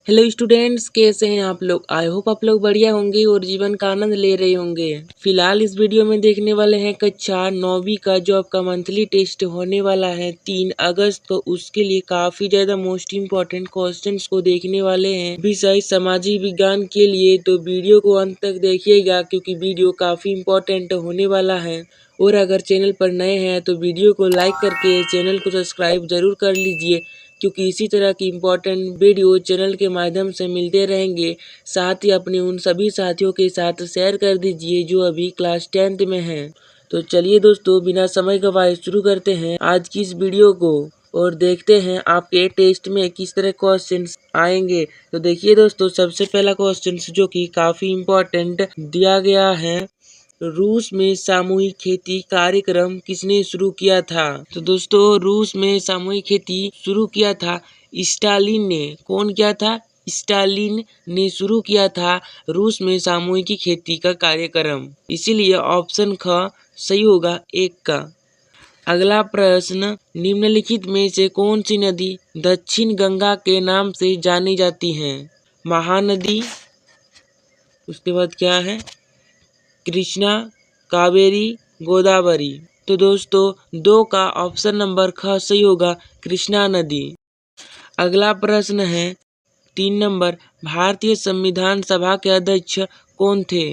Hello students, कैसे हैं आप लोग। आई होप आप लोग बढ़िया होंगे और जीवन का आनंद ले रहे होंगे। फिलहाल इस वीडियो में देखने वाले हैं कक्षा 9वीं का जो आपका मंथली टेस्ट होने वाला है 3 अगस्त को। उसके लिए काफी ज्यादा मोस्ट इम्पोर्टेंट क्वेश्चंस को देखने वाले हैं विषय सामाजिक विज्ञान के लिए। तो वीडियो को अंत तक देखिएगा क्योंकि वीडियो काफी इम्पोर्टेंट होने वाला है। और अगर चैनल पर नए हैं तो वीडियो को लाइक करके चैनल को सब्सक्राइब जरूर कर लीजिए क्योंकि इसी तरह की इम्पोर्टेंट वीडियो चैनल के माध्यम से मिलते रहेंगे। साथ ही अपने उन सभी साथियों के साथ शेयर कर दीजिए जो अभी क्लास 10th में हैं। तो चलिए दोस्तों, बिना समय गवाए शुरू करते हैं आज की इस वीडियो को और देखते हैं आपके टेस्ट में किस तरह क्वेश्चंस आएंगे। तो देखिए दोस्तों, सबसे पहला क्वेश्चन जो कि काफी इम्पोर्टेंट दिया गया है, रूस में सामूहिक खेती कार्यक्रम किसने शुरू किया था। तो दोस्तों, रूस में सामूहिक खेती शुरू किया था स्टालिन ने। कौन किया था? स्टालिन ने शुरू किया था रूस में सामूहिक खेती का कार्यक्रम। इसीलिए ऑप्शन ख सही होगा 1 का। अगला प्रश्न, निम्नलिखित में से कौन सी नदी दक्षिण गंगा के नाम से जानी जाती है। महानदी, उसके बाद क्या है, कृष्णा, कावेरी, गोदावरी। तो दोस्तों 2 का ऑप्शन नंबर ख सही होगा, कृष्णा नदी। अगला प्रश्न है 3 नंबर, भारतीय संविधान सभा के अध्यक्ष कौन थे।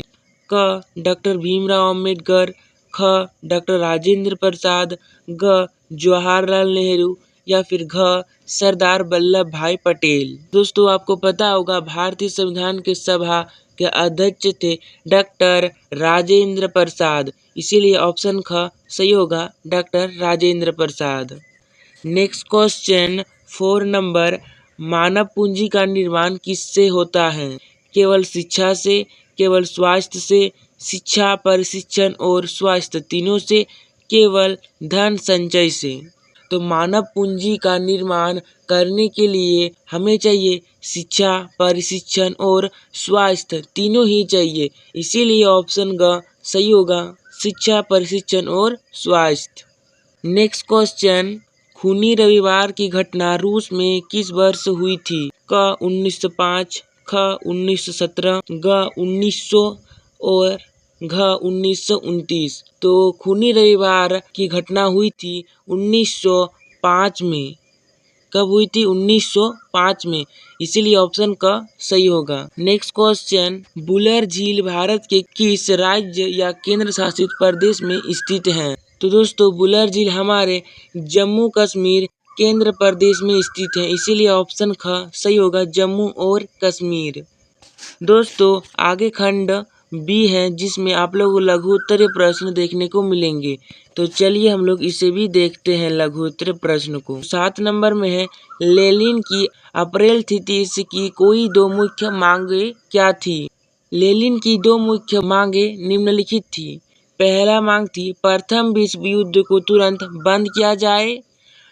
क डॉक्टर भीमराव अम्बेडकर, ख डॉक्टर राजेंद्र प्रसाद, ग जवाहरलाल नेहरू या फिर घ सरदार वल्लभ भाई पटेल। दोस्तों आपको पता होगा भारतीय संविधान के सभा के अध्यक्ष थे डॉक्टर राजेंद्र प्रसाद। इसीलिए ऑप्शन ख सही होगा, doctor Rajendra Prasad. Next question 4 number, मानव पूंजी का निर्माण किससे होता है। केवल शिक्षा से, केवल स्वास्थ्य से, शिक्षा, प्रशिक्षण और स्वास्थ्य तीनों से, केवल धन संचय से। तो मानव पूंजी का निर्माण करने के लिए हमें चाहिए शिक्षा, प्रशिक्षण और स्वास्थ्य तीनों ही चाहिए। इसीलिए ऑप्शन ग सही होगा, शिक्षा, प्रशिक्षण और स्वास्थ्य। नेक्स्ट क्वेश्चन, खूनी रविवार की घटना रूस में किस वर्ष हुई थी। क 1905, ख 1917, ग 1900 और घ 1929। तो खूनी रविवार की घटना हुई थी 1905 में। कब हुई थी? 1905 में। इसीलिए ऑप्शन क सही होगा। नेक्स्ट क्वेश्चन, बुलर झील भारत के किस राज्य या केंद्र शासित प्रदेश में स्थित है। तो दोस्तों बुलर झील हमारे जम्मू कश्मीर केंद्र प्रदेश में स्थित है। इसीलिए ऑप्शन ख सही होगा, जम्मू और कश्मीर। दोस्तों आगे खंड बी है जिसमें आप लोगों को लघु उत्तरीय प्रश्न देखने को मिलेंगे। तो चलिए हम लोग इसे भी देखते हैं लघु उत्तरीय प्रश्न को। 7 नंबर में है, लेनिन की अप्रैल थीसिस की कोई 2 मुख्य मांगे क्या थी। लेनिन की 2 मुख्य मांगे निम्नलिखित थी। पहला मांग थी प्रथम विश्व युद्ध को तुरंत बंद किया जाए।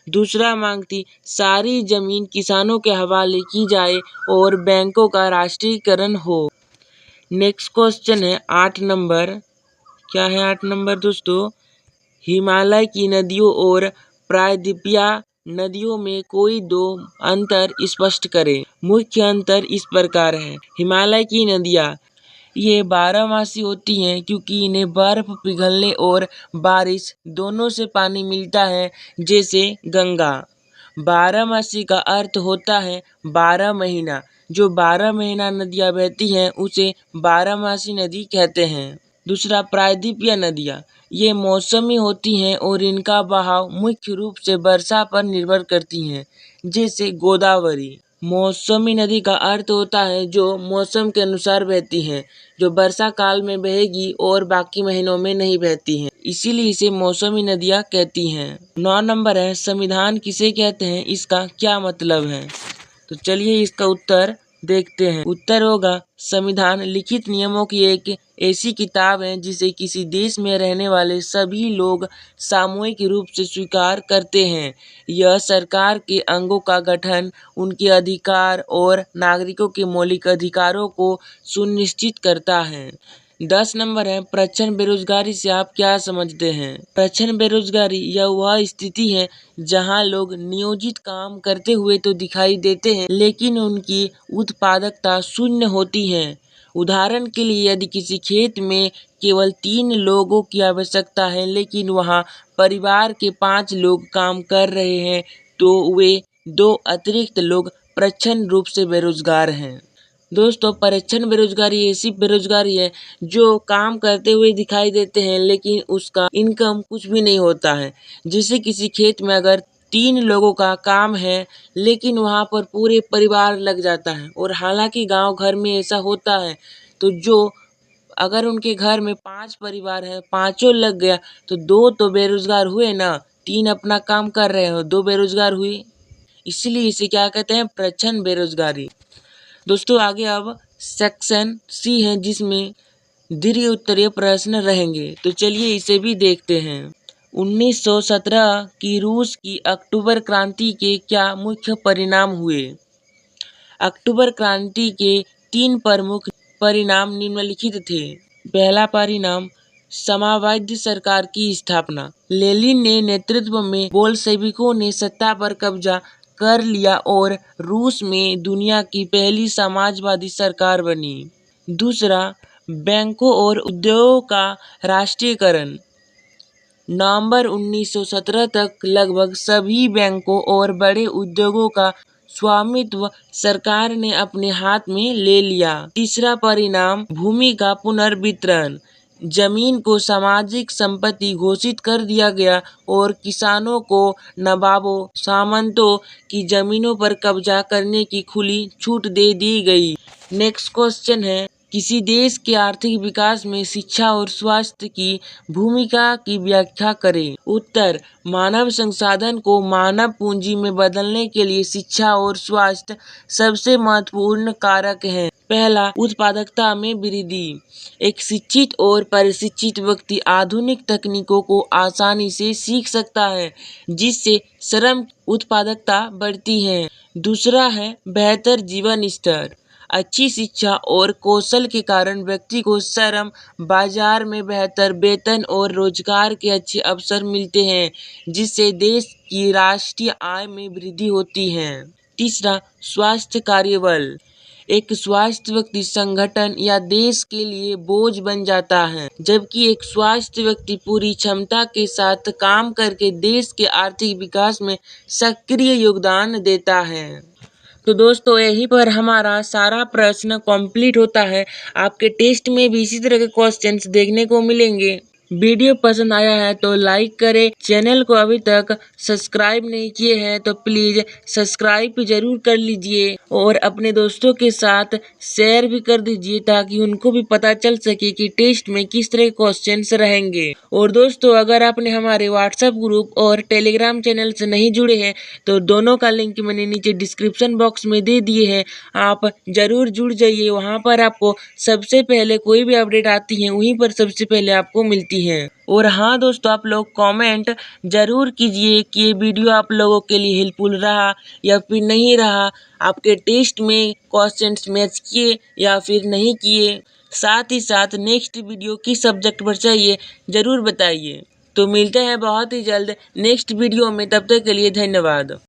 दूसरा मांग थी सारी जमीन किसानों के हवाले की जाए और बैंकों का राष्ट्रीयकरण हो। नेक्स्ट क्वेश्चन है 8 नंबर। क्या है 8 नंबर दोस्तों? हिमालय की नदियों और प्रायद्वीपीय नदियों में कोई 2 अंतर स्पष्ट करें। मुख्य अंतर इस प्रकार है। हिमालय की नदियाँ ये 12मासी होती हैं क्योंकि इन्हें बर्फ पिघलने और बारिश दोनों से पानी मिलता है। जैसे गंगा 12मासी का अर्थ होता है 12 महीना। जो 12 महीना नदियाँ बहती हैं उसे 12मासी नदी कहते हैं। दूसरा, प्रायद्वीपीय नदियाँ ये मौसमी होती हैं और इनका बहाव मुख्य रूप से वर्षा पर निर्भर करती हैं। जैसे गोदावरी मौसमी नदी का अर्थ होता है जो मौसम के अनुसार बहती हैं, जो वर्षा काल में बहेगी और बाकी महीनों में नहीं बहती हैं। इसीलिए इसे मौसमी नदियाँ कहती हैं। 9 नंबर है, संविधान किसे कहते हैं, इसका क्या मतलब है। तो चलिए इसका उत्तर देखते हैं। उत्तर होगा संविधान लिखित नियमों की एक ऐसी किताब है जिसे किसी देश में रहने वाले सभी लोग सामूहिक रूप से स्वीकार करते हैं। यह सरकार के अंगों का गठन, उनके अधिकार और नागरिकों के मौलिक अधिकारों को सुनिश्चित करता है। 10 नंबर है प्रच्छन्न बेरोजगारी से आप क्या समझते हैं। प्रच्छन्न बेरोजगारी यह वह स्थिति है जहां लोग नियोजित काम करते हुए तो दिखाई देते हैं लेकिन उनकी उत्पादकता शून्य होती है। उदाहरण के लिए यदि किसी खेत में केवल 3 लोगों की आवश्यकता है लेकिन वहां परिवार के 5 लोग काम कर रहे हैं तो वे 2 अतिरिक्त लोग प्रच्छन्न रूप से बेरोजगार हैं। दोस्तों, प्रच्छन्न बेरोजगारी ऐसी बेरोजगारी है जो काम करते हुए दिखाई देते हैं लेकिन उसका इनकम कुछ भी नहीं होता है। जैसे किसी खेत में अगर 3 लोगों का काम है लेकिन वहां पर पूरे परिवार लग जाता है और हालांकि गांव घर में ऐसा होता है तो जो अगर उनके घर में 5 परिवार है, पांचों लग गया तो 2 तो बेरोजगार हुए ना, 3 अपना काम कर रहे हो, 2 बेरोजगार हुए। इसलिए इसे क्या कहते हैं, प्रच्छन्न बेरोजगारी। दोस्तों आगे अब सेक्शन सी है जिसमें दीर्घ उत्तरीय प्रश्न रहेंगे, तो चलिए इसे भी देखते हैं। 1917 की रूस की अक्टूबर क्रांति के क्या मुख्य परिणाम हुए। अक्टूबर क्रांति के 3 प्रमुख परिणाम निम्नलिखित थे। पहला परिणाम साम्यवादी सरकार की स्थापना। लेनिन के नेतृत्व में बोल्शेविकों ने सत्ता पर कब्जा कर लिया और रूस में दुनिया की पहली समाजवादी सरकार बनी। दूसरा, बैंकों और उद्योगों का राष्ट्रीयकरण। नवंबर 1917 तक लगभग सभी बैंकों और बड़े उद्योगों का स्वामित्व सरकार ने अपने हाथ में ले लिया। तीसरा परिणाम भूमि का पुनर्वितरण। जमीन को सामाजिक संपत्ति घोषित कर दिया गया और किसानों को नवाबों सामंतों की जमीनों पर कब्जा करने की खुली छूट दे दी गई। नेक्स्ट क्वेश्चन है, किसी देश के आर्थिक विकास में शिक्षा और स्वास्थ्य की भूमिका की व्याख्या करें। उत्तर, मानव संसाधन को मानव पूंजी में बदलने के लिए शिक्षा और स्वास्थ्य सबसे महत्वपूर्ण कारक हैं। पहला, उत्पादकता में वृद्धि। एक शिक्षित और प्रशिक्षित व्यक्ति आधुनिक तकनीकों को आसानी से सीख सकता है जिससे श्रम उत्पादकता बढ़ती है। दूसरा है बेहतर जीवन स्तर। अच्छी शिक्षा और कौशल के कारण व्यक्ति को श्रम बाजार में बेहतर वेतन और रोजगार के अच्छे अवसर मिलते हैं जिससे देश की राष्ट्रीय आय में वृद्धि होती है। तीसरा, स्वास्थ्य कार्यबल। एक स्वस्थ व्यक्ति संगठन या देश के लिए बोझ बन जाता है जबकि एक स्वस्थ व्यक्ति पूरी क्षमता के साथ काम करके देश के आर्थिक विकास में सक्रिय योगदान देता है। तो दोस्तों यहीं पर हमारा सारा प्रश्न कंप्लीट होता है। आपके टेस्ट में भी इसी तरह के क्वेश्चंस देखने को मिलेंगे। वीडियो पसंद आया है तो लाइक करें। चैनल को अभी तक सब्सक्राइब नहीं किए हैं तो प्लीज सब्सक्राइब जरूर कर लीजिए और अपने दोस्तों के साथ शेयर भी कर दीजिए ताकि उनको भी पता चल सके कि टेस्ट में किस तरह के क्वेश्चंस रहेंगे। और दोस्तों अगर आपने हमारे व्हाट्सएप ग्रुप और टेलीग्राम चैनल से नहीं जुड़े हैं तो दोनों का लिंक मैंने नीचे डिस्क्रिप्शन बॉक्स में दे दिए हैं, आप जरूर जुड़ जाइए। वहां पर आपको सबसे पहले कोई भी अपडेट आती है वहीं पर सबसे पहले आपको मिलती है। और हाँ दोस्तों, आप लोग कमेंट जरूर कीजिए कि ये वीडियो आप लोगों के लिए हेल्पफुल रहा या फिर नहीं रहा, आपके टेस्ट में क्वेश्चंस मैच किए या फिर नहीं किए। साथ ही साथ नेक्स्ट वीडियो किस सब्जेक्ट पर चाहिए जरूर बताइए। तो मिलते हैं बहुत ही जल्द नेक्स्ट वीडियो में, तब तक के लिए धन्यवाद।